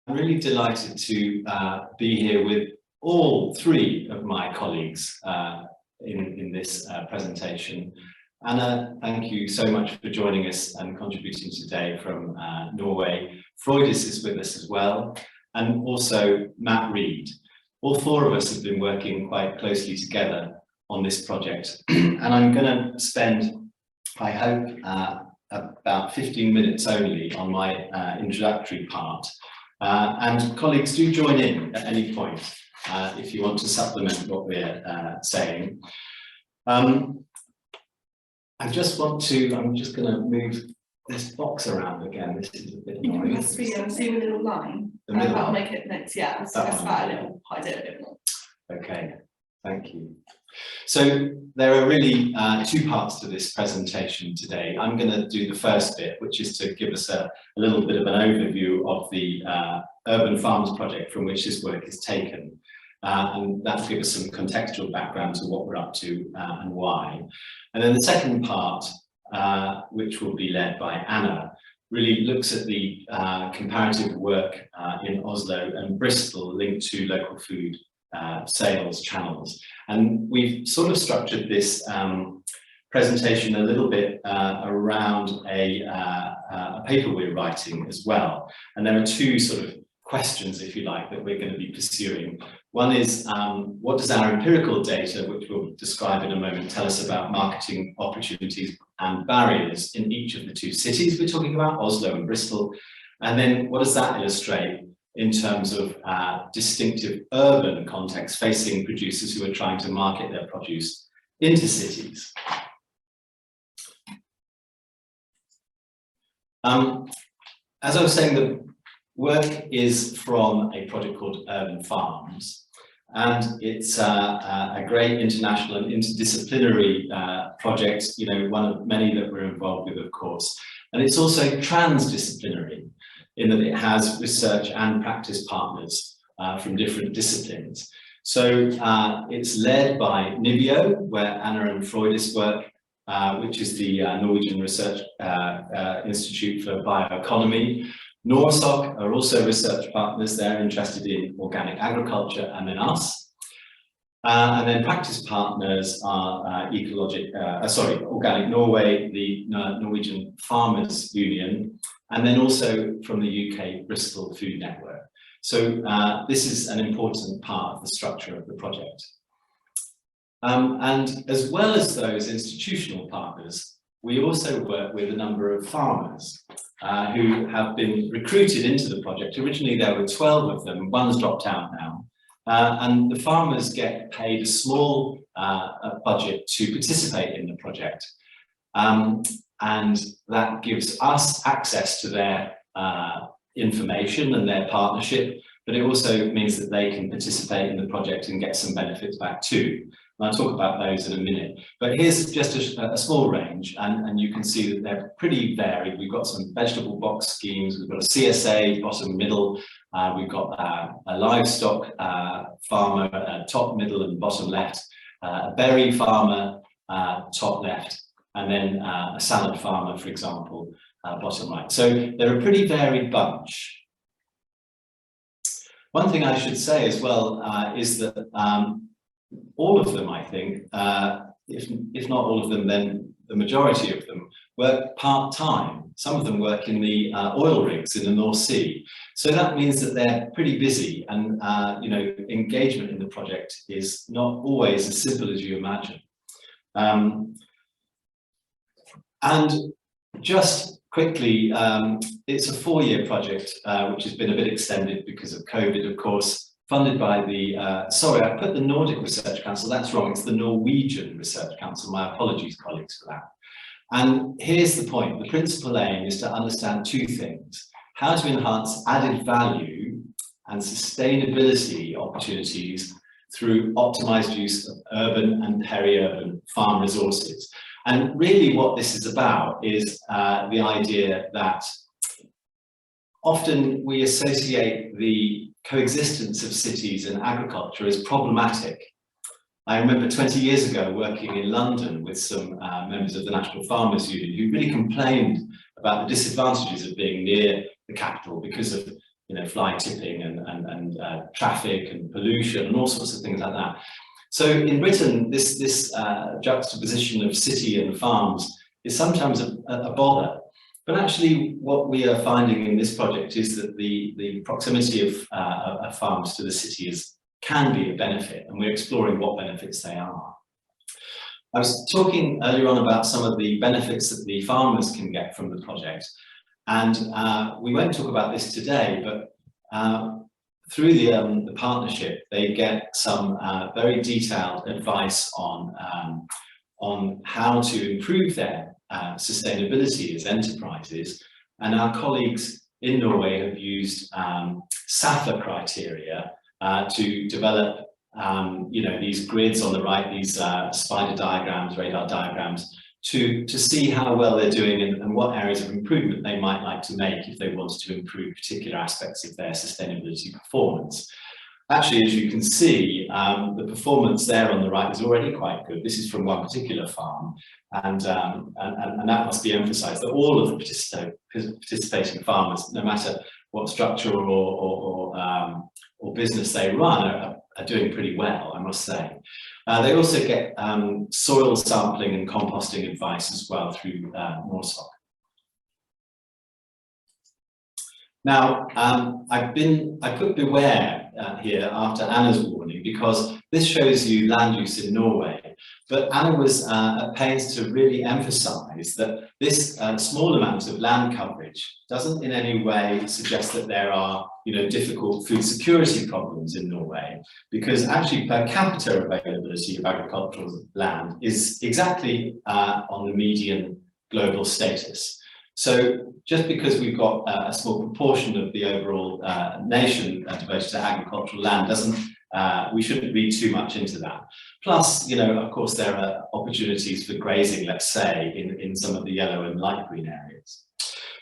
I'm really delighted to be here with all three of my colleagues in this presentation. Anna, thank you so much for joining us and contributing today from Norway. Freudis is with us as well, and also Matt Reed. All four of us have been working quite closely together on this project, and I'm going to spend, I hope, about 15 minutes only on my introductory part. And colleagues, do join in at any point if you want to supplement what we're saying. I'm just going to move this box around again. This is a bit annoying. You can see a little line. That'll make it next, yeah, let's specify a little, hide it a bit more. Okay, thank you. So there are really two parts to this presentation today. I'm going to do the first bit, which is to give us a little bit of an overview of the Urban Farms project from which this work is taken. And that will give us some contextual background to what we're up to and why. And then the second part, which will be led by Anna, really looks at the comparative work in Oslo and Bristol linked to local food sales channels. And we've sort of structured this presentation a little bit around a paper we're writing as well. And there are two sort of questions, if you like, that we're going to be pursuing. One is, what does our empirical data, which we'll describe in a moment, tell us about marketing opportunities and barriers in each of the two cities we're talking about, Oslo and Bristol? And then what does that illustrate in terms of distinctive urban context facing producers who are trying to market their produce into cities? As I was saying, the work is from a project called Urban Farms, and it's a great international and interdisciplinary project, you know, one of many that we're involved with, of course. And it's also transdisciplinary in that it has research and practice partners from different disciplines. So it's led by NIBIO, where Anna and Freudis work, which is the Norwegian Research Institute for Bioeconomy. NORSOC are also research partners. They're interested in organic agriculture, and then us. And then practice partners are Organic Norway, the Norwegian Farmers Union, and then also from the UK Bristol Food Network. So this is an important part of the structure of the project. And as well as those institutional partners, we also work with a number of farmers who have been recruited into the project. Originally there were 12 of them, one's dropped out now. And the farmers get paid a small budget to participate in the project. And that gives us access to their information and their partnership, but it also means that they can participate in the project and get some benefits back too. And I'll talk about those in a minute. But here's just a small range, and you can see that they're pretty varied. We've got some vegetable box schemes, we've got a CSA, bottom middle, we've got a livestock farmer, top, middle and bottom left, a berry farmer, top left, and then a salad farmer, for example, bottom right. So they're a pretty varied bunch. One thing I should say as well is that all of them, I think, if not all of them, then the majority of them work part-time. Some of them work in the oil rigs in the North Sea. So that means that they're pretty busy, and you know, engagement in the project is not always as simple as you imagine. And just quickly, it's a 4-year project, which has been a bit extended because of COVID, of course, funded by the, sorry, I put the Nordic Research Council, that's wrong, it's the Norwegian Research Council, my apologies, colleagues, for that. And here's the point, the principal aim is to understand two things: how to enhance added value and sustainability opportunities through optimized use of urban and peri-urban farm resources. And really what this is about is the idea that often we associate the coexistence of cities and agriculture as problematic. I remember 20 years ago working in London with some members of the National Farmers Union who really complained about the disadvantages of being near the capital because of fly tipping and traffic and pollution and all sorts of things like that. So in Britain, this juxtaposition of city and farms is sometimes a bother. But actually, what we are finding in this project is that the proximity of farms to the city can be a benefit, and we're exploring what benefits they are. I was talking earlier on about some of the benefits that the farmers can get from the project, and we won't talk about this today, but through the partnership, they get some very detailed advice on how to improve their sustainability as enterprises. And our colleagues in Norway have used SAFA criteria to develop these grids on the right, these spider diagrams, radar diagrams, to see how well they're doing and what areas of improvement they might like to make if they wanted to improve particular aspects of their sustainability performance. Actually, as you can see, the performance there on the right is already quite good. This is from one particular farm, and that must be emphasised, that all of the participating farmers, no matter what structure or business they run, are doing pretty well, I must say. They also get soil sampling and composting advice as well through Norsoc. Now, I put beware here after Anna's warning, because this shows you land use in Norway. But Anna was at pains to really emphasise that this small amount of land coverage doesn't in any way suggest that there are difficult food security problems in Norway, because actually per capita availability of agricultural land is exactly on the median global status. So just because we've got a small proportion of the overall nation devoted to agricultural land we shouldn't read too much into that. Plus, of course, there are opportunities for grazing, let's say, in some of the yellow and light green areas.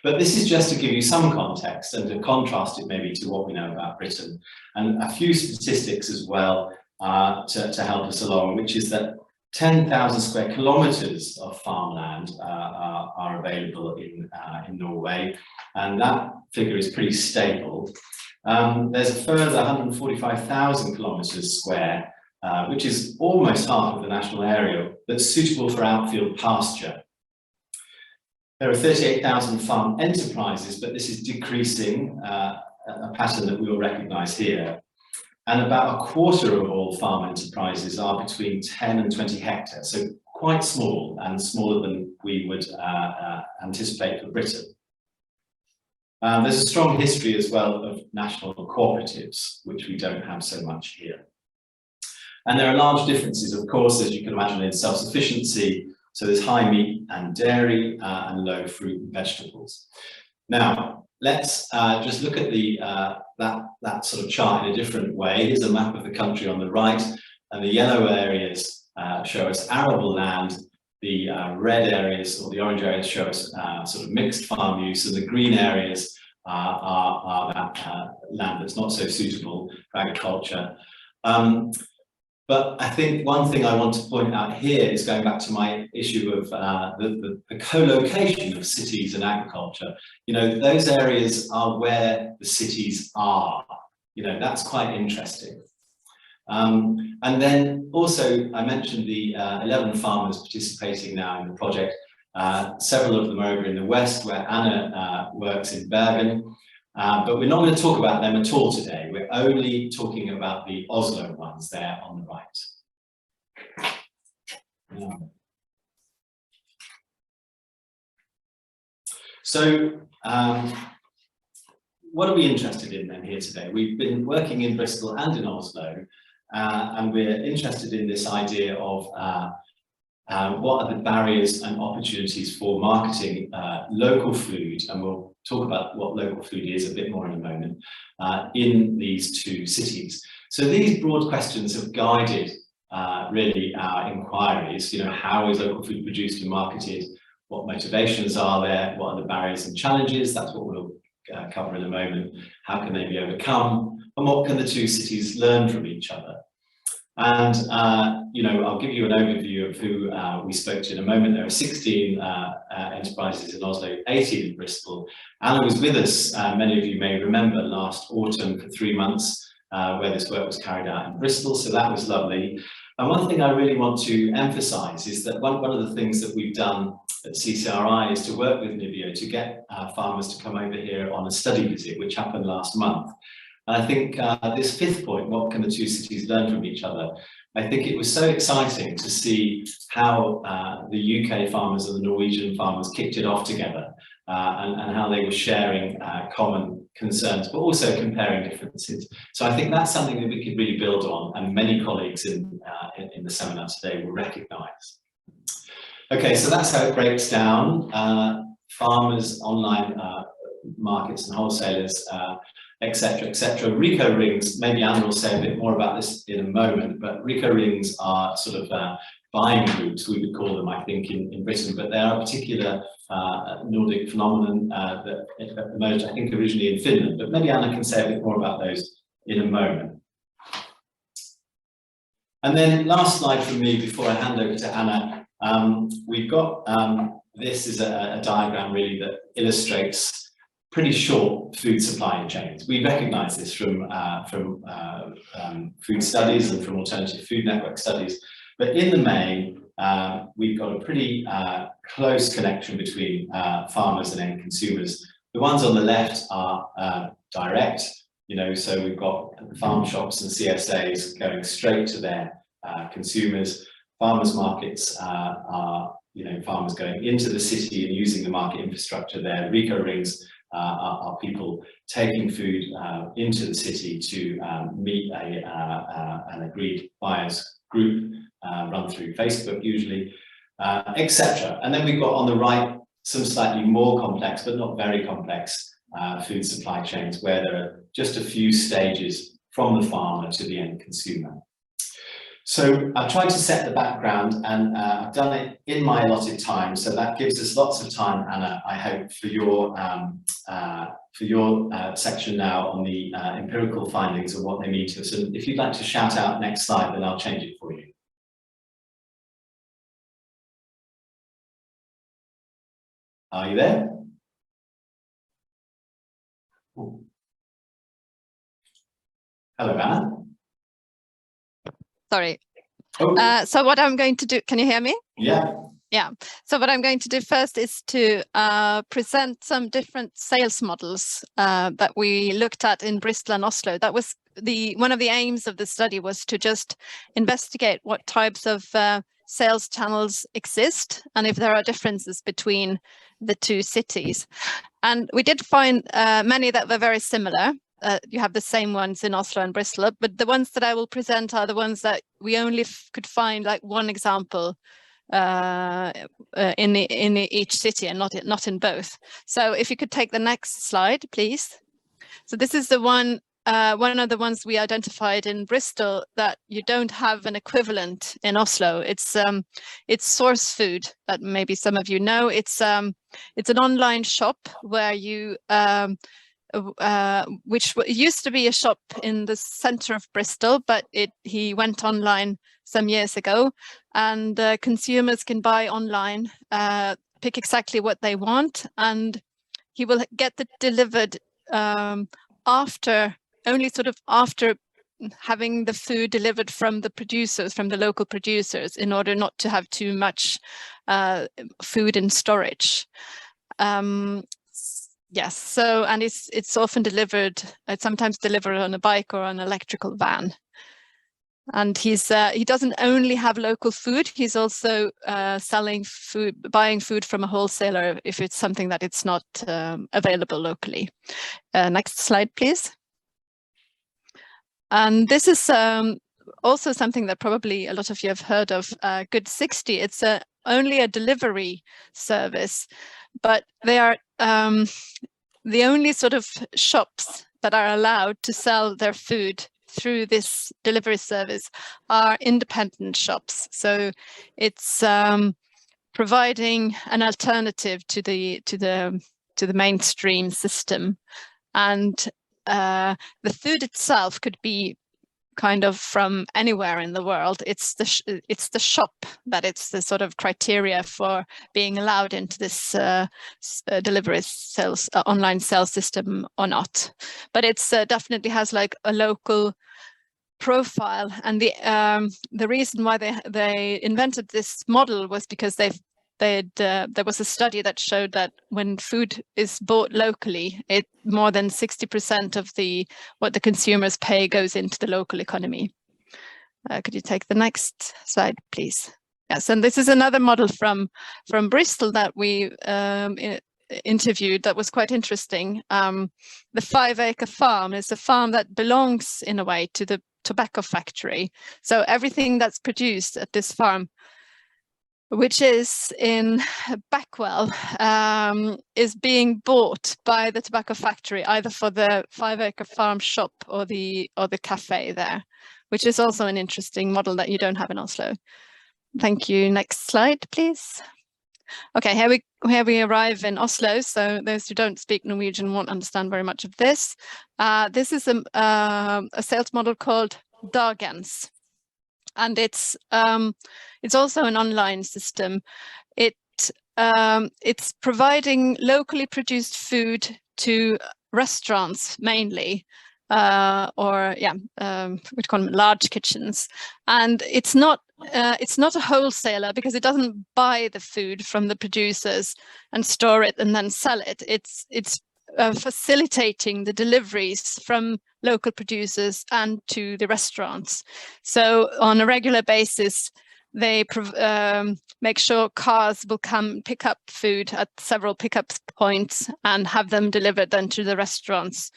But this is just to give you some context and to contrast it maybe to what we know about Britain, and a few statistics as well to help us along, which is that 10,000 square kilometres of farmland are available in Norway, and that figure is pretty stable. There's a further 145,000 kilometres square, which is almost half of the national area, that's suitable for outfield pasture. There are 38,000 farm enterprises, but this is decreasing, a pattern that we will recognise here. And about a quarter of all farm enterprises are between 10 and 20 hectares, so quite small, and smaller than we would anticipate for Britain. There's a strong history as well of national cooperatives, which we don't have so much here. And there are large differences, of course, as you can imagine, in self-sufficiency. So there's high meat and dairy and low fruit and vegetables. Now, let's just look at that sort of chart in a different way. Here's a map of the country on the right, and the yellow areas show us arable land. The red areas, or the orange areas, show us sort of mixed farm use, and the green areas are that land that's not so suitable for agriculture. But I think one thing I want to point out here is going back to my issue of the co-location of cities and agriculture. Those areas are where the cities are. That's quite interesting. And then also, I mentioned the 11 farmers participating now in the project. Several of them are over in the west, where Anna works in Bergen. But we're not going to talk about them at all today. We're only talking about the Oslo ones there on the right. So, what are we interested in then here today? We've been working in Bristol and in Oslo, and we're interested in this idea of what are the barriers and opportunities for marketing local food, and we'll talk about what local food is a bit more in a moment, in these two cities. So these broad questions have guided really our inquiries. How is local food produced and marketed? What motivations are there? What are the barriers and challenges? That's what we'll cover in a moment. How can they be overcome? And what can the two cities learn from each other? And, you know, I'll give you an overview of who we spoke to in a moment. There are 16 enterprises in Oslo, 18 in Bristol. Anna was with us, many of you may remember, last autumn for 3 months, where this work was carried out in Bristol, so that was lovely. And one thing I really want to emphasise is that one of the things that we've done at CCRI is to work with Nivio to get farmers to come over here on a study visit, which happened last month. And I think this fifth point, what can the two cities learn from each other? I think it was so exciting to see how the UK farmers and the Norwegian farmers kicked it off together and how they were sharing common concerns, but also comparing differences. So I think that's something that we could really build on, and many colleagues in the seminar today will recognise. Okay, so that's how it breaks down. Farmers, online markets and wholesalers, etc., etc. Rico rings, maybe Anna will say a bit more about this in a moment, but Rico rings are sort of buying groups, we would call them, I think, in Britain, but they are a particular Nordic phenomenon that emerged, I think, originally in Finland, but maybe Anna can say a bit more about those in a moment. And then last slide from me before I hand over to Anna. We've got, this is a diagram really that illustrates pretty short food supply chains. We recognise this from food studies and from alternative food network studies, but in the main, we've got a pretty close connection between farmers and end consumers. The ones on the left are direct, you know, so we've got farm shops and CSAs going straight to their consumers. Farmers markets are, you know, farmers going into the city and using the market infrastructure there. Rico rings are people taking food into the city to meet an agreed buyers group run through Facebook usually, etc. And then we've got on the right some slightly more complex, but not very complex food supply chains where there are just a few stages from the farmer to the end consumer. So I've tried to set the background, and I've done it in my allotted time, so that gives us lots of time, Anna, I hope, for your section now on the empirical findings and what they mean to us. And if you'd like to shout out next slide, then I'll change it for you. Are you there? Ooh. Hello, Anna. Sorry. Oh. So what I'm going to do, can you hear me? Yeah. Yeah. So what I'm going to do first is to present some different sales models that we looked at in Bristol and Oslo. That was one of the aims of the study, was to just investigate what types of sales channels exist and if there are differences between the two cities. And we did find many that were very similar. You have the same ones in Oslo and Bristol, but the ones that I will present are the ones that we only could find like one example in each city and not in both. So if you could take the next slide, please. So this is the one of the ones we identified in Bristol that you don't have an equivalent in Oslo. It's Source Food, that maybe some of you know. It's an online shop where you which used to be a shop in the center of Bristol, but he went online some years ago, and consumers can buy online, pick exactly what they want, and he will get it delivered after having the food delivered from the producers, from the local producers, in order not to have too much food in storage. Yes, so, and it's often delivered, it's sometimes delivered on a bike or an electrical van. And he doesn't only have local food, he's also selling food, buying food from a wholesaler if it's something that it's not available locally. Next slide, please. And this is also something that probably a lot of you have heard of, Good 60. It's only a delivery service, but they are the only sort of shops that are allowed to sell their food through this delivery service are independent shops. So it's providing an alternative to the mainstream system, and the food itself could kind of from anywhere in the world. It's the shop that it's the sort of criteria for being allowed into this delivery sales online sales system or not. But it's definitely has like a local profile, and the reason why they invented this model was because there was a study that showed that when food is bought locally, more than 60% of what the consumers pay goes into the local economy. Could you take the next slide, please? Yes, and this is another model from Bristol that we interviewed that was quite interesting. The 5-acre farm is a farm that belongs in a way to the tobacco factory. So everything that's produced at this farm, which is in Backwell, is being bought by the tobacco factory, either for the 5-acre farm shop or the cafe there, which is also an interesting model that you don't have in Oslo. Thank you. Next slide, please. Okay, here we arrive in Oslo. So those who don't speak Norwegian won't understand very much of this. This is a sales model called Dagens, and it's also an online system. It's providing locally produced food to restaurants mainly, we'd call them large kitchens, and it's not a wholesaler because it doesn't buy the food from the producers and store it and then sell it. It's facilitating the deliveries from local producers and to the restaurants. So on a regular basis, they make sure cars will come pick up food at several pickup points and have them delivered then to the restaurants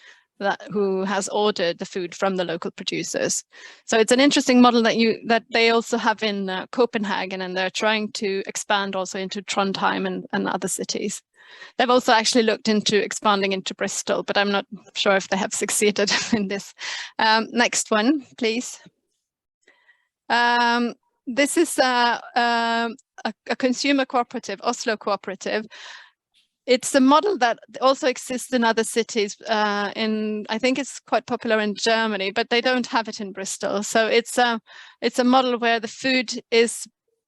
who has ordered the food from the local producers. So it's an interesting model that they also have in Copenhagen, and they're trying to expand also into Trondheim and other cities. They've also actually looked into expanding into Bristol, but I'm not sure if they have succeeded in this. Next one, please. This is a consumer cooperative, Oslo cooperative. It's a model that also exists in other cities. I think it's quite popular in Germany, but they don't have it in Bristol. So it's a model where the food is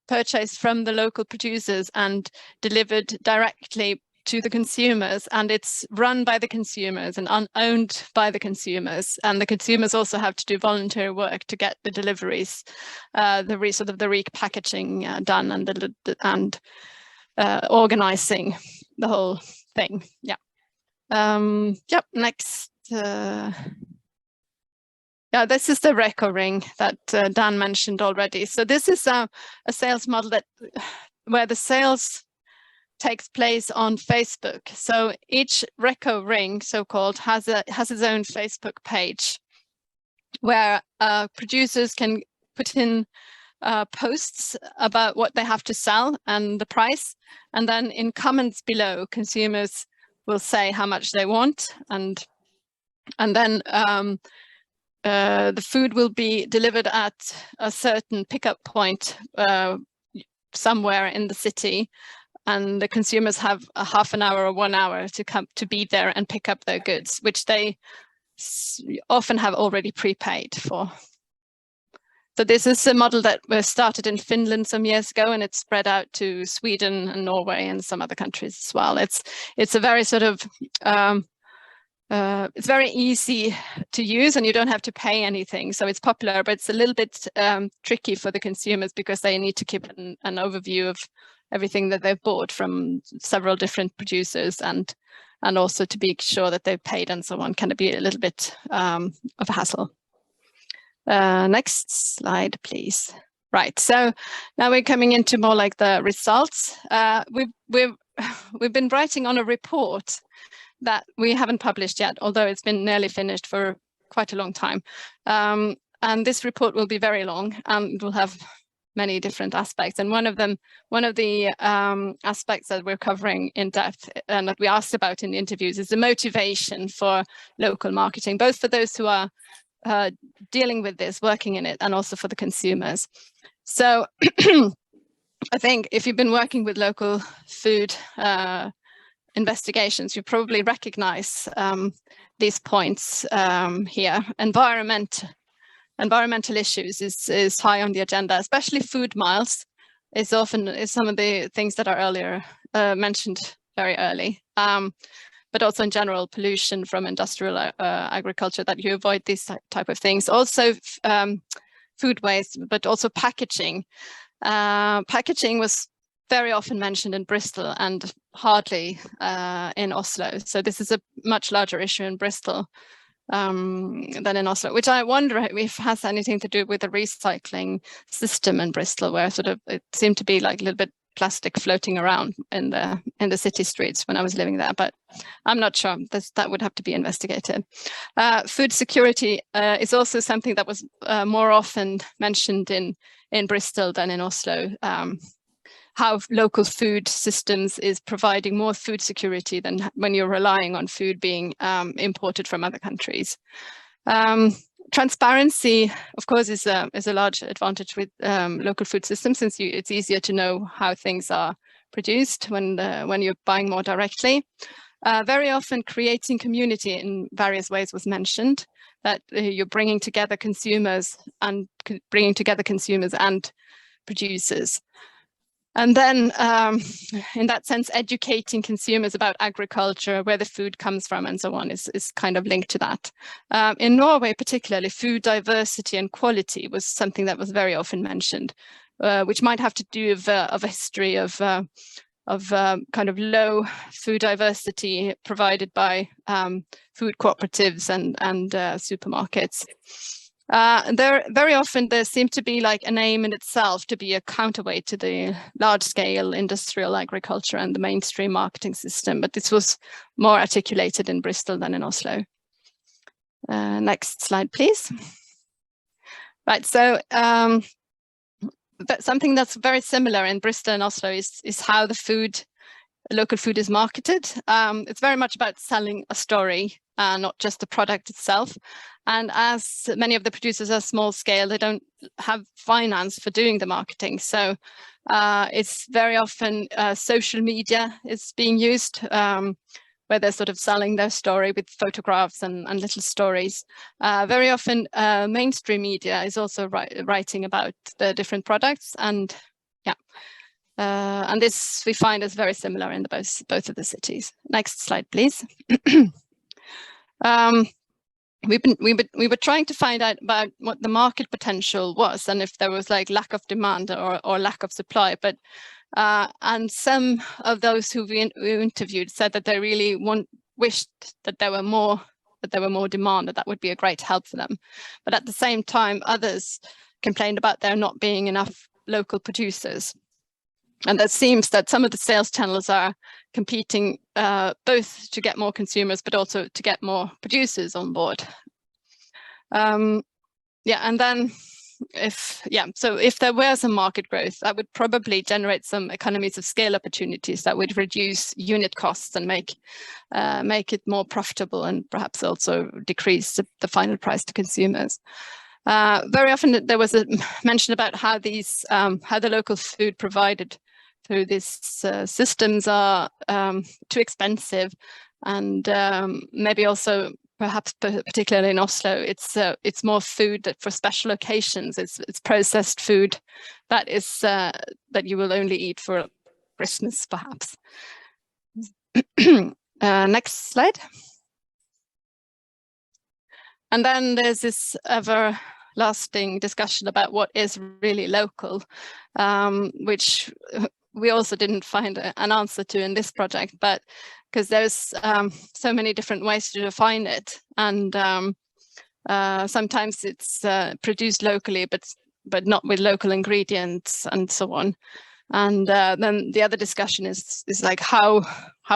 purchased from the local producers and delivered directly to the consumers, and it's run by the consumers and owned by the consumers, and the consumers also have to do voluntary work to get the deliveries, the repackaging done, and organizing the whole thing. Next. This is the Reco ring that Dan mentioned already. So this is a sales model where the sales takes place on Facebook. So each Reco ring, so-called, has its own Facebook page where producers can put in posts about what they have to sell and the price, and then in comments below, consumers will say how much they want, and then the food will be delivered at a certain pickup point somewhere in the city, and the consumers have a half an hour or 1 hour to be there and pick up their goods, which they often have already prepaid for. So this is a model that was started in Finland some years ago, and it's spread out to Sweden and Norway and some other countries as well. It's a very sort of it's very easy to use, and you don't have to pay anything. So it's popular, but it's a little bit tricky for the consumers because they need to keep an overview of everything that they've bought from several different producers, and also to be sure that they've paid and so on can be a little bit of a hassle. Next slide, please. Right, so now we're coming into more like the results. We've been writing on a report that we haven't published yet, although it's been nearly finished for quite a long time. And this report will be very long, and it will have many different aspects. And one of the aspects that we're covering in depth and that we asked about in the interviews is the motivation for local marketing, both for those who are dealing with this, working in it, and also for the consumers. So I think if you've been working with local food investigations, you probably recognize these points here. Environment environmental issues is high on the agenda, especially food miles is some of the things that are earlier mentioned very early. But also in general, pollution from industrial agriculture, that you avoid these type of things. Also food waste, but also packaging. Packaging was very often mentioned in Bristol and hardly in Oslo. So this is a much larger issue in Bristol than in Oslo, which I wonder if has anything to do with the recycling system in Bristol, where sort of it seemed to be like a little bit plastic floating around in the city streets when I was living there, but I'm not sure. That would have to be investigated. Food security is also something that was more often mentioned in Bristol than in Oslo. How local food systems is providing more food security than when you're relying on food being imported from other countries. Transparency, of course, is a large advantage with local food systems, since it's easier to know how things are produced when you're buying more directly. Very often creating community in various ways was mentioned, that you're bringing together consumers and producers. And then, in that sense, educating consumers about agriculture, where the food comes from, and so on, is kind of linked to that. In Norway, particularly, food diversity and quality was something that was very often mentioned, which might have to do with a history of kind of low food diversity provided by food cooperatives and supermarkets. Very often there seemed to be like an aim in itself to be a counterweight to the large-scale industrial agriculture and the mainstream marketing system, but this was more articulated in Bristol than in Oslo. Next slide, please. Right, so but something that's very similar in Bristol and Oslo is how the local food is marketed. It's very much about selling a story, not just the product itself. And as many of the producers are small scale, they don't have finance for doing the marketing. So it's very often social media is being used, where they're sort of selling their story with photographs and little stories. Very often mainstream media is also writing about the different products, and yeah. And this we find is very similar in both of the cities. Next slide, please. We were trying to find out about what the market potential was, and if there was like lack of demand or lack of supply. But and some of those who we interviewed said that they really wished that there were more demand, that would be a great help for them. But at the same time, others complained about there not being enough local producers. And it seems that some of the sales channels are competing both to get more consumers, but also to get more producers on board. Yeah, and then if there were some market growth, that would probably generate some economies of scale opportunities that would reduce unit costs and make it more profitable, and perhaps also decrease the final price to consumers. Very often there was a mention about how the local food provided through these systems are too expensive, and maybe also perhaps particularly in Oslo, it's more food that for special occasions. It's processed food that is that you will only eat for Christmas, perhaps. Next slide. And then there's this everlasting discussion about what is really local, which we also didn't find an answer to in this project, but because there's so many different ways to define it, and sometimes it's produced locally, but not with local ingredients and so on. And then the other discussion is like how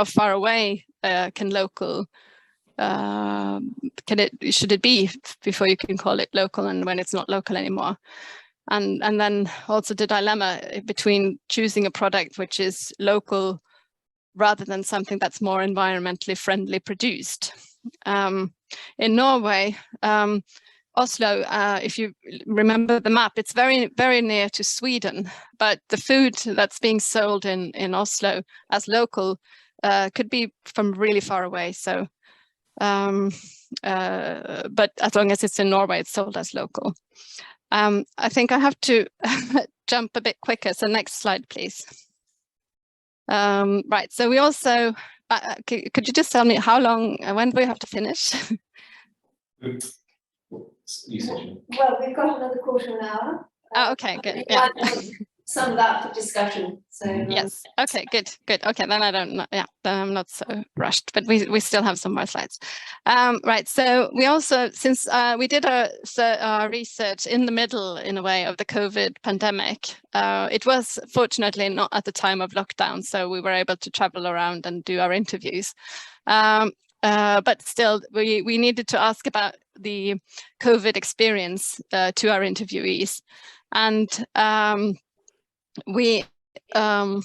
far away can local should it be before you can call it local, and when it's not local anymore. And then also the dilemma between choosing a product which is local rather than something that's more environmentally friendly produced. In Norway, Oslo, if you remember the map, it's very, very near to Sweden, but the food that's being sold in Oslo as local could be from really far away. So but as long as it's in Norway, it's sold as local. I think I have to jump a bit quicker. So next slide, please. Right, so we also, could you just tell me how long, when do we have to finish? Well, we've got another quarter of an hour. Oh, okay, good. Yeah. Some of that for discussion. So yes. Okay, good. Okay, then I don't know. Yeah, then I'm not so rushed, but we still have some more slides. Right. So we also, since we did our research in the middle, in a way, of the COVID pandemic, it was fortunately not at the time of lockdown, so we were able to travel around and do our interviews. But still, we needed to ask about the COVID experience to our interviewees, and we some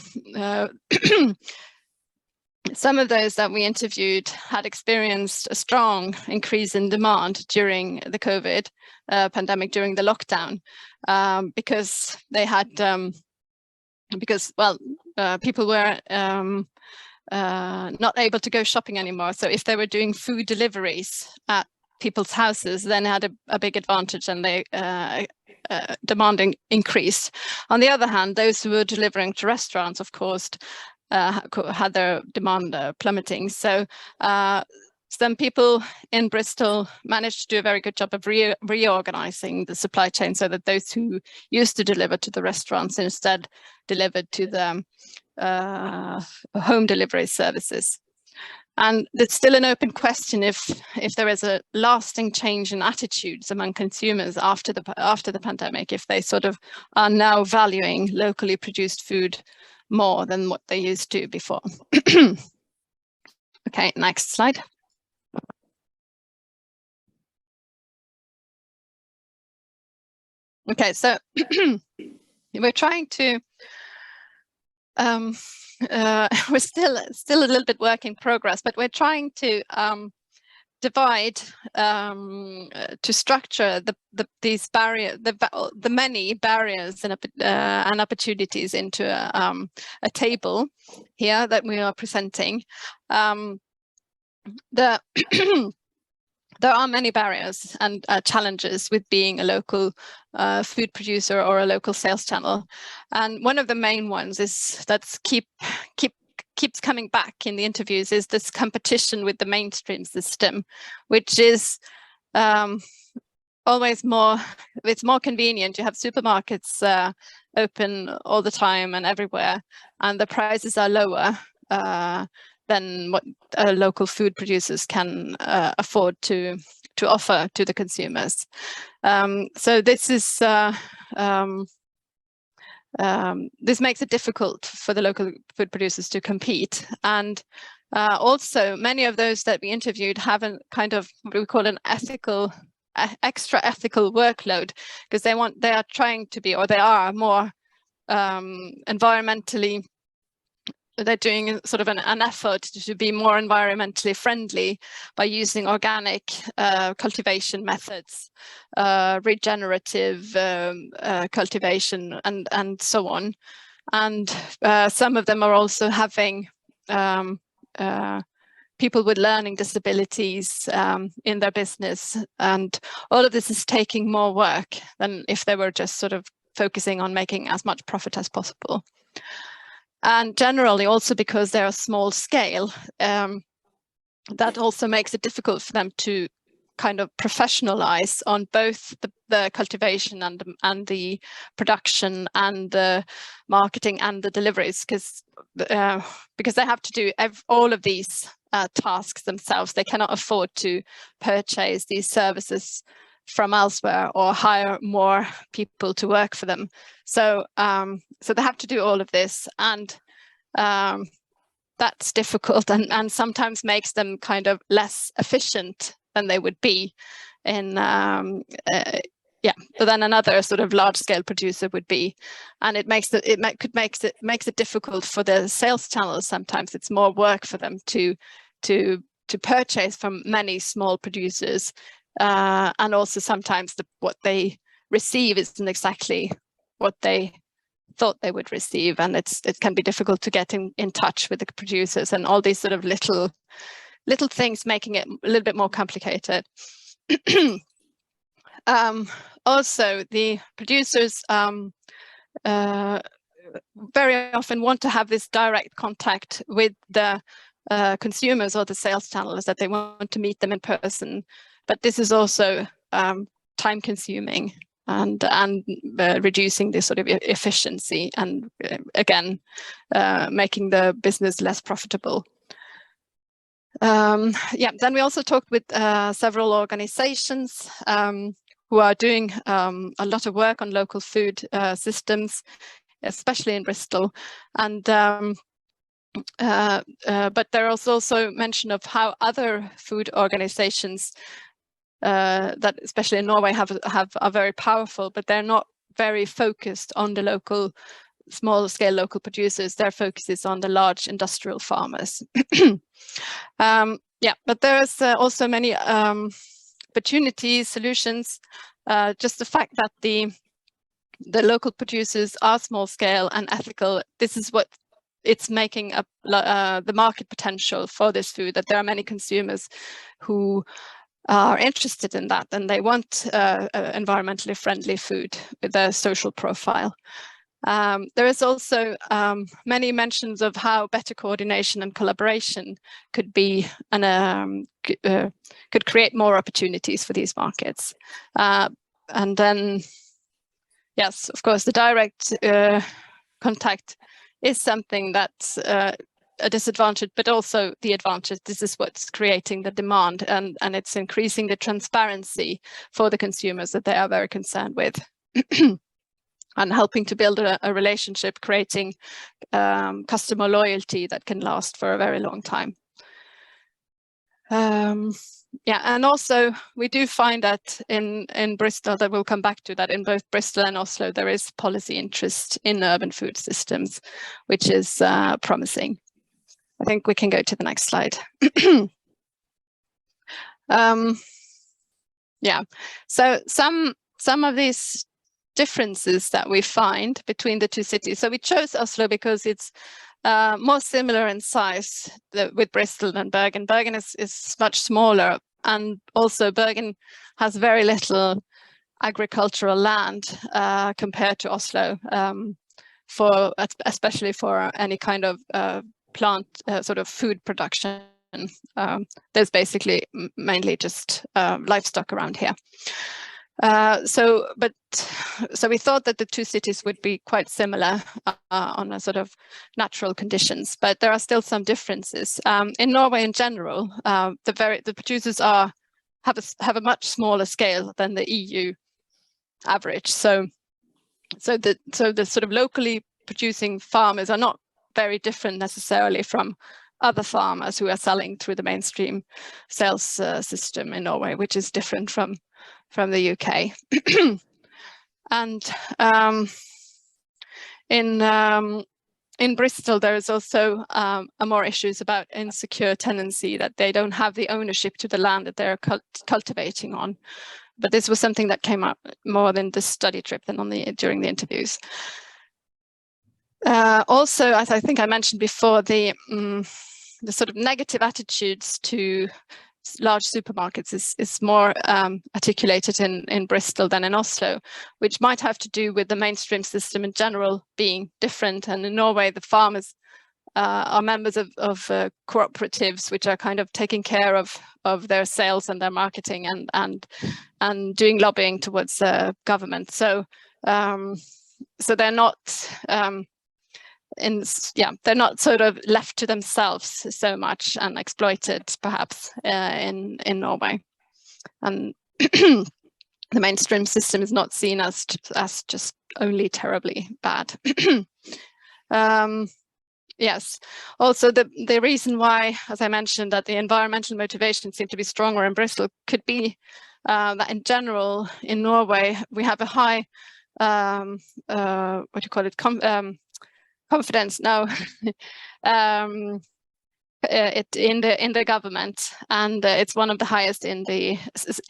of those that we interviewed had experienced a strong increase in demand during the COVID pandemic, during the lockdown, because they had people were not able to go shopping anymore. So if they were doing food deliveries at people's houses, then they had a big advantage, and they demanding increased. On the other hand, those who were delivering to restaurants, of course, had their demand plummeting. So some people in Bristol managed to do a very good job of reorganizing the supply chain, so that those who used to deliver to the restaurants instead delivered to the home delivery services. And it's still an open question if there is a lasting change in attitudes among consumers after the pandemic, if they sort of are now valuing locally produced food more than what they used to before. Okay, next slide. Okay, so we're trying to we're still a little bit work in progress, but we're trying to divide to structure these barriers, the many barriers and opportunities into a table here that we are presenting. There are many barriers and challenges with being a local food producer or a local sales channel, and one of the main ones is that's keeps coming back in the interviews is this competition with the mainstream system, which is always it's more convenient. You have supermarkets open all the time and everywhere, and the prices are lower than what local food producers can afford to offer to the consumers. So this is this makes it difficult for the local food producers to compete. And also, many of those that we interviewed have a kind of what we call an extra ethical workload, because they are trying to be, or they are more environmentally. They're doing sort of an effort to be more environmentally friendly by using organic cultivation methods, regenerative cultivation, and so on. And some of them are also having people with learning disabilities in their business. And all of this is taking more work than if they were just sort of focusing on making as much profit as possible. And generally, also because they're a small scale, that also makes it difficult for them to kind of professionalize on both the cultivation and the production and the marketing and the deliveries, because they have to do all of these tasks themselves. They cannot afford to purchase these services from elsewhere or hire more people to work for them. So so they have to do all of this, and that's difficult and sometimes makes them kind of less efficient than they would be in than another sort of large scale producer would be. And it makes it difficult for the sales channels. Sometimes it's more work for them to purchase from many small producers. And also sometimes what they receive isn't exactly what they thought they would receive, and it can be difficult to get in touch with the producers, and all these sort of little little things making it a little bit more complicated. Also, the producers very often want to have this direct contact with the consumers or the sales channels, that they want to meet them in person. But this is also time consuming and reducing the sort of efficiency, and again, making the business less profitable. Yeah, then we also talked with several organizations who are doing a lot of work on local food systems, especially in Bristol. And but there is also mention of how other food organizations that, especially in Norway, are very powerful, but they're not very focused on the local, small-scale local producers. Their focus is on the large industrial farmers. Yeah, but there's also many opportunities, solutions. Just the fact that the local producers are small-scale and ethical, this is what it's making up the market potential for this food, that there are many consumers who are interested in that, and they want environmentally friendly food with a social profile. There is also many mentions of how better coordination and collaboration could be, and could create more opportunities for these markets. And then, yes, of course, the direct contact is something that's a disadvantage, but also the advantage. This is what's creating the demand, and it's increasing the transparency for the consumers that they are very concerned with. And helping to build a relationship, creating customer loyalty that can last for a very long time. Yeah, and also we do find that in Bristol, that we'll come back to that, in both Bristol and Oslo, there is policy interest in urban food systems, which is promising. I think we can go to the next slide. Yeah, so some of these differences that we find between the two cities. So we chose Oslo because it's more similar in size with Bristol than Bergen. Bergen is much smaller, and also Bergen has very little agricultural land compared to Oslo, especially for any kind of plant sort of food production. There's basically mainly just livestock around here. So we thought that the two cities would be quite similar on a sort of natural conditions, but there are still some differences. In Norway in general, the producers have a much smaller scale than the EU average. So the sort of locally producing farmers are not very different necessarily from other farmers who are selling through the mainstream sales system in Norway, which is different from the UK. And in Bristol, there is also more issues about insecure tenancy, that they don't have the ownership to the land that they're cultivating on. But this was something that came up more than the study trip than during the interviews. Also, as I think I mentioned before, the sort of negative attitudes to large supermarkets is more articulated in Bristol than in Oslo, which might have to do with the mainstream system in general being different. And in Norway, the farmers are members of cooperatives, which are kind of taking care of their sales and their marketing and doing lobbying towards the government. So they're not they're not sort of left to themselves so much and exploited, perhaps, in Norway. And the mainstream system is not seen as just only terribly bad. Yes. Also, the reason why, as I mentioned, that the environmental motivation seemed to be stronger in Bristol could be that in general in Norway we have a high what do you call it, confidence now it in the government, and it's one of the highest in the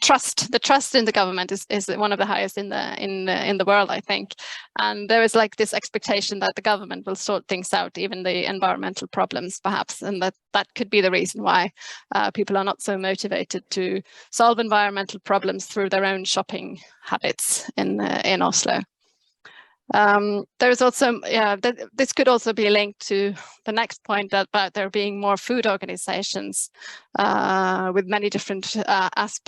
trust. The trust in the government is one of the highest in the world, I think. And there is like this expectation that the government will sort things out, even the environmental problems, perhaps, and that could be the reason why people are not so motivated to solve environmental problems through their own shopping habits in Oslo. There's also, this could also be linked to the next point about there being more food organizations with many different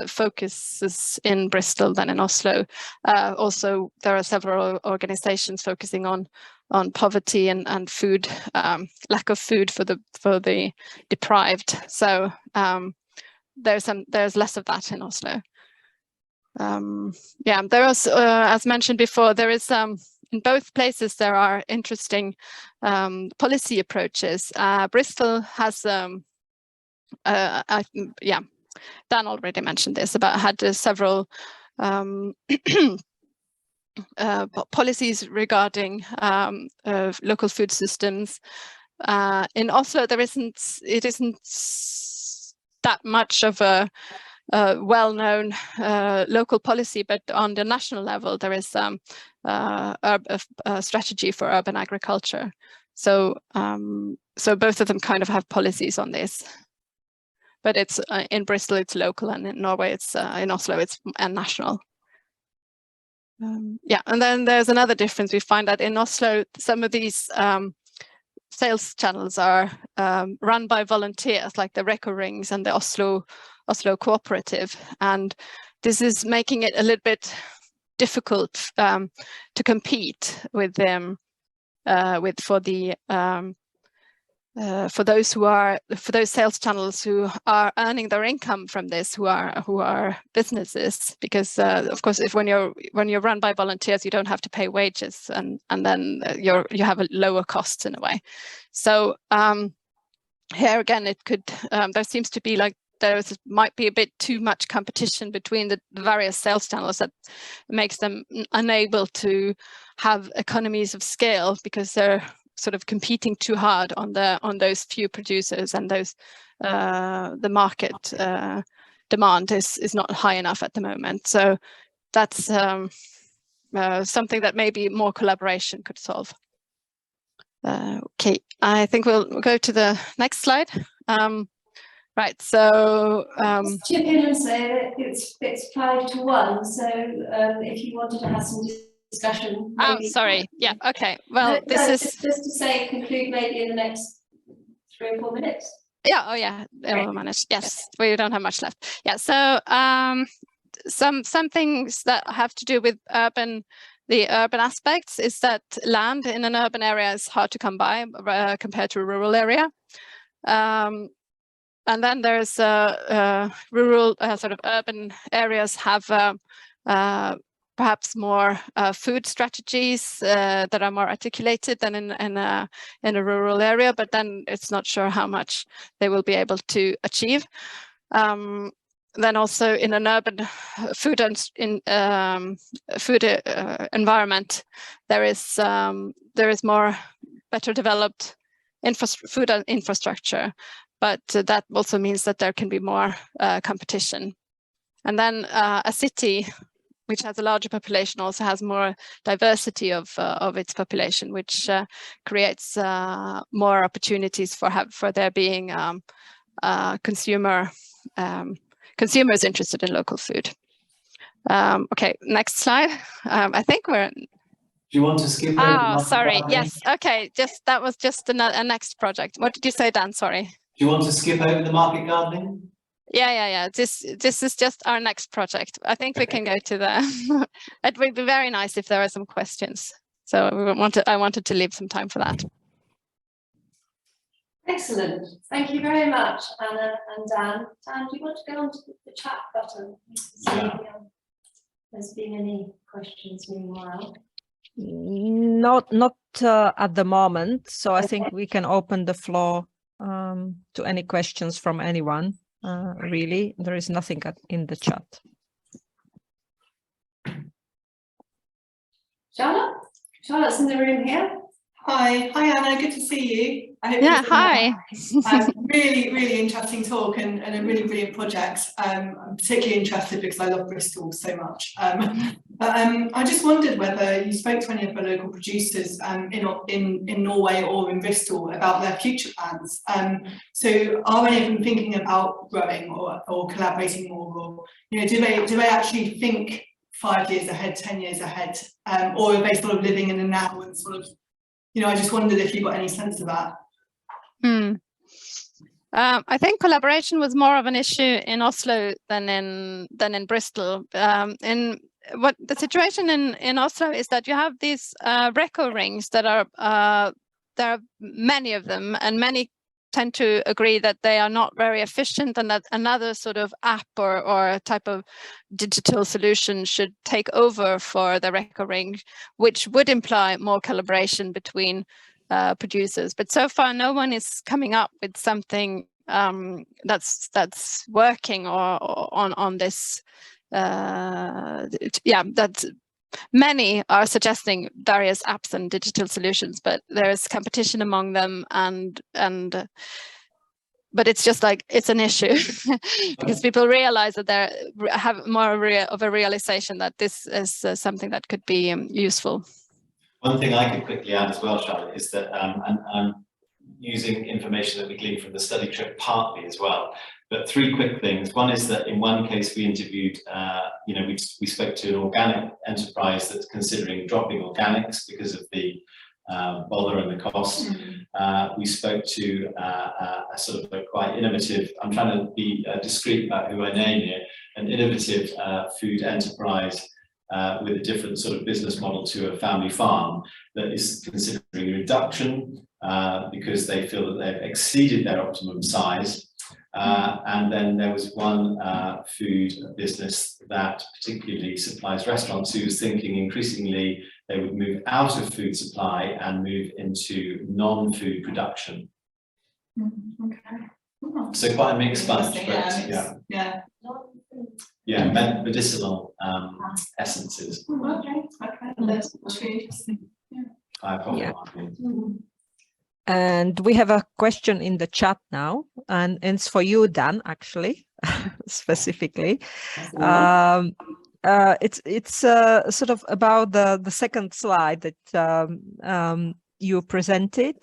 focuses in Bristol than in Oslo. Also, there are several organizations focusing on poverty and food, lack of food for the deprived. So there's less of that in Oslo. There is, as mentioned before, there is in both places there are interesting policy approaches. Bristol has, Dan already mentioned this, had several policies regarding local food systems. In Oslo, it isn't that much of a well-known local policy, but on the national level, there is a strategy for urban agriculture. So, so both of them kind of have policies on this. But it's in Bristol, it's local, and in Norway, it's in Oslo, it's national. And then there's another difference. We find that in Oslo, some of these sales channels are run by volunteers, like the Reko Rings and the Oslo Cooperative, and this is making it a little bit difficult to compete with them for those sales channels who are earning their income from this, who are businesses, because of course, when you're run by volunteers, you don't have to pay wages, and then you have a lower cost in a way. So here again, it could there seems to be like might be a bit too much competition between the various sales channels that makes them unable to have economies of scale, because they're sort of competing too hard on those few producers, and those the market demand is not high enough at the moment. So that's something that maybe more collaboration could solve. Okay, I think we'll go to the next slide. Right, so chip in and say that it's 5 to 1. So if you wanted to have some discussion. Maybe. Oh, sorry. Yeah. Okay. Well, just to say, conclude maybe in the next 3 or 4 minutes. Yeah. Oh, yeah. We'll manage. Yes, we don't have much left. Yeah. So some things that have to do with the urban aspects is that land in an urban area is hard to come by compared to a rural area. And then there's rural sort of urban areas have perhaps more food strategies that are more articulated than in a rural area, but then it's not sure how much they will be able to achieve. Then also in an urban food environment, there is more better developed food infrastructure, but that also means that there can be more competition. And then a city which has a larger population also has more diversity of its population, which creates more opportunities for there being consumers interested in local food. Okay, next slide. I think we're. Do you want to skip over? Oh, sorry. Yes. Okay. That was just a next project. What did you say, Dan? Sorry. Do you want to skip over the market gardening? Yeah. This is just our next project. I think we can go to the. It would be very nice if there are some questions. So I wanted to leave some time for that. Excellent. Thank you very much, Anna and Dan. Dan, do you want to go on to the chat button? See if there's been any questions meanwhile. Not at the moment. So I think we can open the floor to any questions from anyone. Really, there is nothing in the chat. Charlotte's in the room here. Hi Anna, good to see you. I hope Yeah, you're hi. really interesting talk and a really brilliant project. I'm particularly interested because I love Bristol so much. I just wondered whether you spoke to any of the local producers in Norway or in Bristol about their future plans. So are any of them thinking about growing or collaborating more, or do they actually think 5 years ahead, 10 years ahead, or are they sort of living in the now and sort of, I just wondered if you got any sense of that. I think collaboration was more of an issue in Oslo than in Bristol. What the situation in Oslo is that you have these reco rings that are there are many of them, and many tend to agree that they are not very efficient, and that another sort of app or a type of digital solution should take over for the reco ring, which would imply more collaboration between producers. But so far, no one is coming up with something that's working or on this. That's many are suggesting various apps and digital solutions, but there's competition among them, but it's just like it's an issue because people realize that they have more of a realization that this is something that could be useful. One thing I could quickly add as well, Charlotte, is that I'm using information that we gleaned from the study trip partly as well. But 3 quick things. One is that in one case we interviewed, we spoke to an organic enterprise that's considering dropping organics because of the bother and the cost. We spoke to a sort of a quite innovative, I'm trying to be discreet about who I name here, an innovative food enterprise with a different sort of business model to a family farm that is considering reduction because they feel that they've exceeded their optimum size. And then there was one food business that particularly supplies restaurants who was thinking increasingly they would move out of food supply and move into non-food production. Okay. So quite a mixed bunch, but yeah, medicinal essences. Okay, that's really interesting. Yeah. And we have a question in the chat now, and it's for you, Dan, actually, specifically. It's sort of about the second slide that you presented.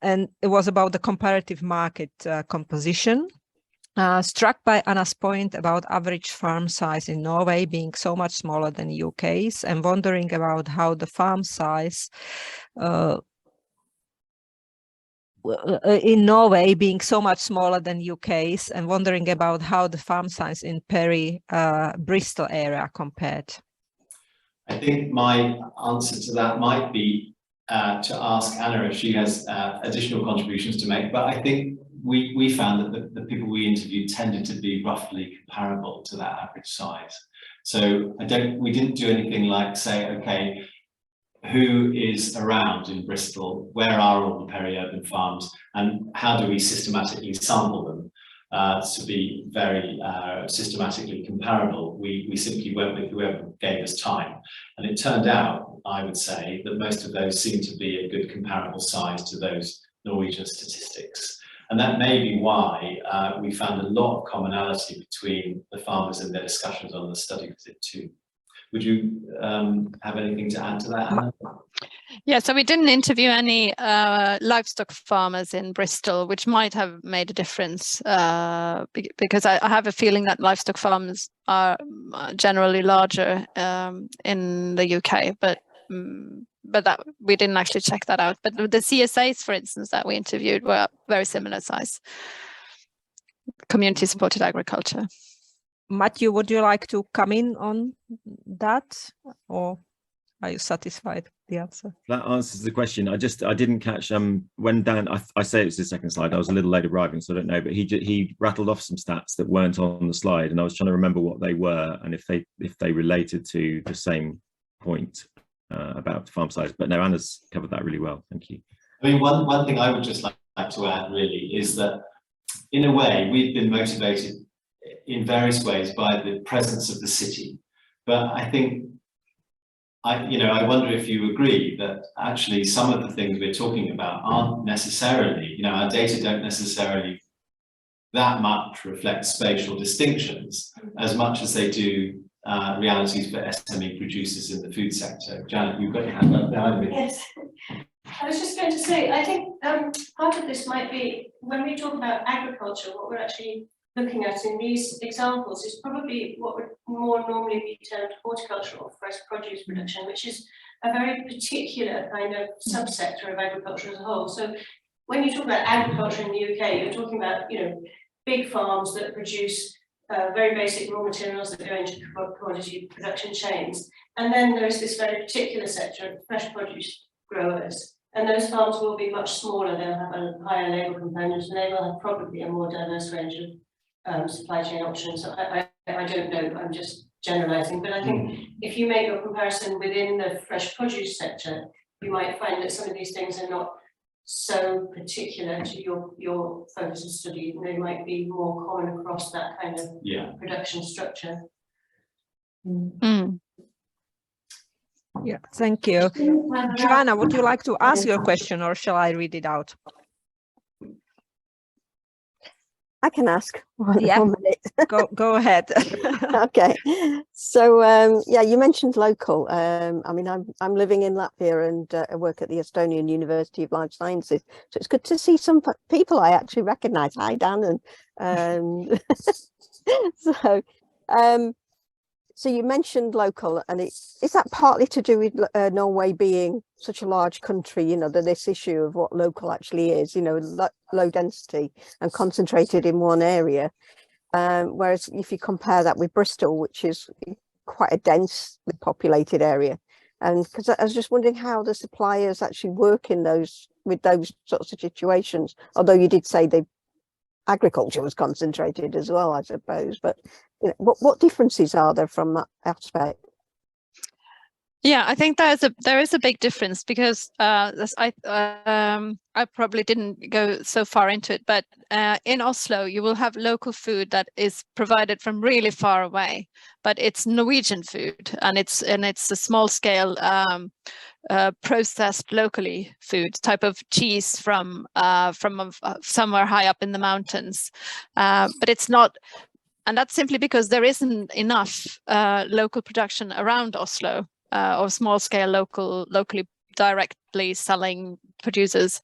And it was about the comparative market composition. Struck by Anna's point about average farm size in Norway being so much smaller than UK's, and wondering about how the farm size in Norway being so much smaller than UK's, and wondering about how the farm size in Bristol area compared. I think my answer to that might be to ask Anna if she has additional contributions to make, but I think we found that the people we interviewed tended to be roughly comparable to that average size. So we didn't do anything like say, okay, who is around in Bristol? Where are all the peri-urban farms? And how do we systematically sample them to be very systematically comparable? We simply went with whoever gave us time. And it turned out, I would say, that most of those seem to be a good comparable size to those Norwegian statistics. And that may be why we found a lot of commonality between the farmers and their discussions on the study visit too. Would you have anything to add to that, Anna? Yeah, so we didn't interview any livestock farmers in Bristol, which might have made a difference because I have a feeling that livestock farms are generally larger in the UK, but that we didn't actually check that out. But the CSAs, for instance, that we interviewed were very similar size. Community supported agriculture. Matthew, would you like to come in on that, or are you satisfied with the answer? That answers the question. I didn't catch when Dan, I say it was the second slide, I was a little late arriving, so I don't know, but he rattled off some stats that weren't on the slide, and I was trying to remember what they were and if they related to the same point about farm size. But no, Anna's covered that really well. Thank you. I mean, one thing I would just like to add really is that in a way we've been motivated in various ways by the presence of the city, but I think I wonder if you agree that actually some of the things we're talking about aren't necessarily, our data don't necessarily that much reflect spatial distinctions as much as they do realities for SME producers in the food sector. Janet, you've got your hand up behind me. Yes, I was just going to say, I think part of this might be when we talk about agriculture, what we're actually looking at in these examples is probably what would more normally be termed horticultural or fresh produce production, which is a very particular kind of subsector of agriculture as a whole. So when you talk about agriculture in the UK, you're talking about, big farms that produce very basic raw materials that go into commodity production chains. And then there is this very particular sector of fresh produce growers. And those farms will be much smaller, they'll have a higher labour component, and they will have probably a more diverse range of supply chain options. I don't know, I'm just generalising, but I think if you make a comparison within the fresh produce sector, you might find that some of these things are not so particular to your focus of study. They might be more common across that kind of production structure. Yeah, thank you. Joanna, would you like to ask your question or shall I read it out? I can ask. One minute. Go ahead. Okay. So yeah, you mentioned local. I mean, I'm living in Latvia and I work at the Estonian University of Life Sciences. So it's good to see some people I actually recognise. Hi, Dan. And so you mentioned local, and is that partly to do with Norway being such a large country, that this issue of what local actually is, low density and concentrated in one area. Whereas if you compare that with Bristol, which is quite a densely populated area. And because I was just wondering how the suppliers actually work in with those sorts of situations, although you did say agriculture was concentrated as well, I suppose, but what differences are there from that aspect? Yeah, I think there is a big difference because I probably didn't go so far into it, but in Oslo you will have local food that is provided from really far away, but it's Norwegian food and it's a small scale processed locally food type of cheese from somewhere high up in the mountains, but it's not. And that's simply because there isn't enough local production around Oslo or small scale locally directly selling producers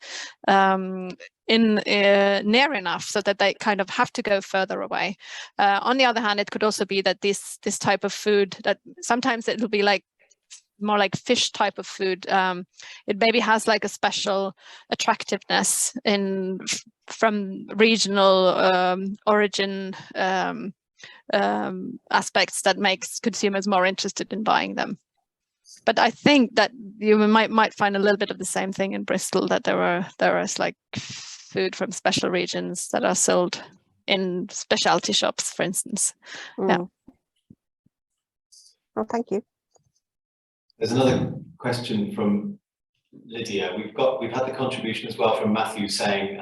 near enough so that they kind of have to go further away. On the other hand, it could also be that this type of food, that sometimes it'll be like more like fish type of food, it maybe has like a special attractiveness from regional origin aspects that makes consumers more interested in buying them. But I think that you might find a little bit of the same thing in Bristol, that there is like food from special regions that are sold in specialty shops, for instance. Yeah. Well, thank you. There's another question from Lydia. We've had the contribution as well from Matthew saying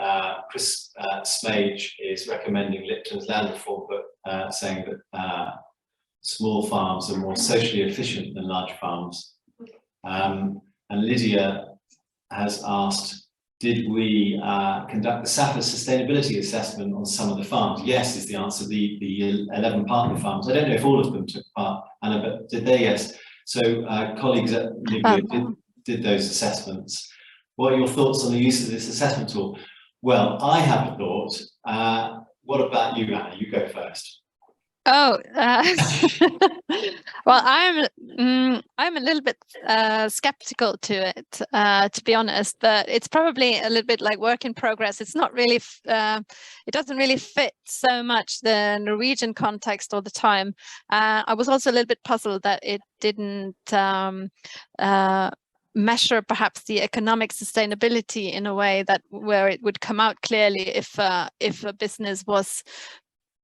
Chris Smage is recommending Lipton's land reform, but saying that small farms are more socially efficient than large farms. And Lydia has asked, did we conduct the SAFA sustainability assessment on some of the farms? Yes, is the answer. The 11 partner farms. I don't know if all of them took part, Anna, but did they? Yes. So colleagues at Libya did those assessments. What are your thoughts on the use of this assessment tool? Well, I have a thought. What about you, Anna? You go first. Oh, well, I'm a little bit skeptical to it, to be honest. But it's probably a little bit like work in progress. It's not really, it doesn't really fit so much the Norwegian context all the time. I was also a little bit puzzled that it didn't measure perhaps the economic sustainability in a way that where it would come out clearly if a business was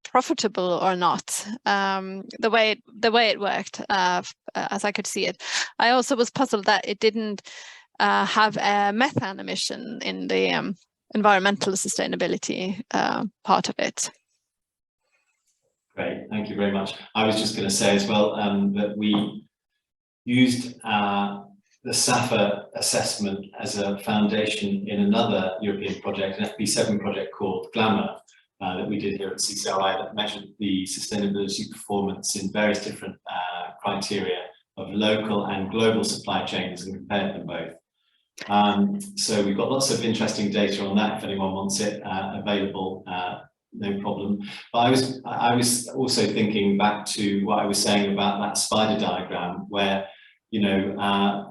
profitable or not, the way it worked, as I could see it. I also was puzzled that it didn't have a methane emission in the environmental sustainability part of it. Great, thank you very much. I was just going to say as well that used the SAFA assessment as a foundation in another European project, an FP7 project called Glamour, that we did here at CCRI, that measured the sustainability performance in various different criteria of local and global supply chains and compared them both. So we've got lots of interesting data on that if anyone wants it available, no problem. But I was also thinking back to what I was saying about that spider diagram, where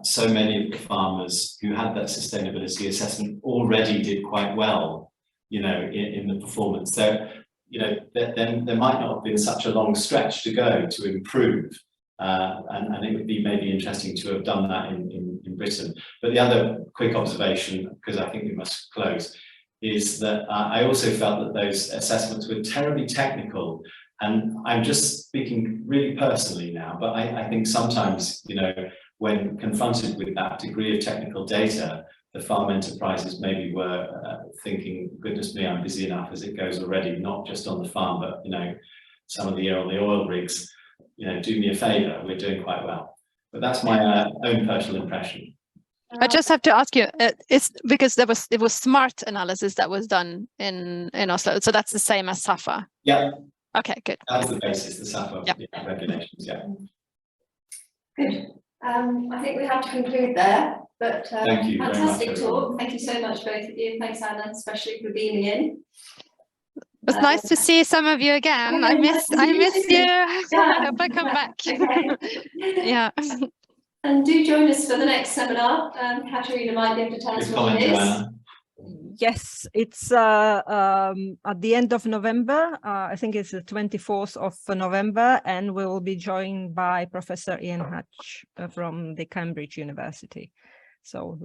so many of the farmers who had that sustainability assessment already did quite well, in the performance. So, then there might not have been such a long stretch to go to improve. And it would be maybe interesting to have done that in Britain. But the other quick observation, because I think we must close, is that I also felt that those assessments were terribly technical. And I'm just speaking really personally now, but I think sometimes, when confronted with that degree of technical data, the farm enterprises maybe were thinking, goodness me, I'm busy enough as it goes already, not just on the farm, but, some of the year on the oil rigs, do me a favor, we're doing quite well. But that's my own personal impression. I just have to ask you, it's because it was smart analysis that was done in Oslo, so that's the same as SAFA. Yeah. Okay, good. That's the basis, the SAFA regulations. Yeah. Good. I think we have to conclude there. But thank you very fantastic much, talk. Thank you so much, both of you. Thanks, Anna, especially for beaming in. It was nice to see some of you again. I missed you. Yeah. I hope I come back. Okay. Yeah. And do join us for the next seminar. Katerina might be able to tell us what it is. Yes, it's at the end of November. I think it's the 24th of November, and we will be joined by Professor Ian Hatch from the Cambridge University. So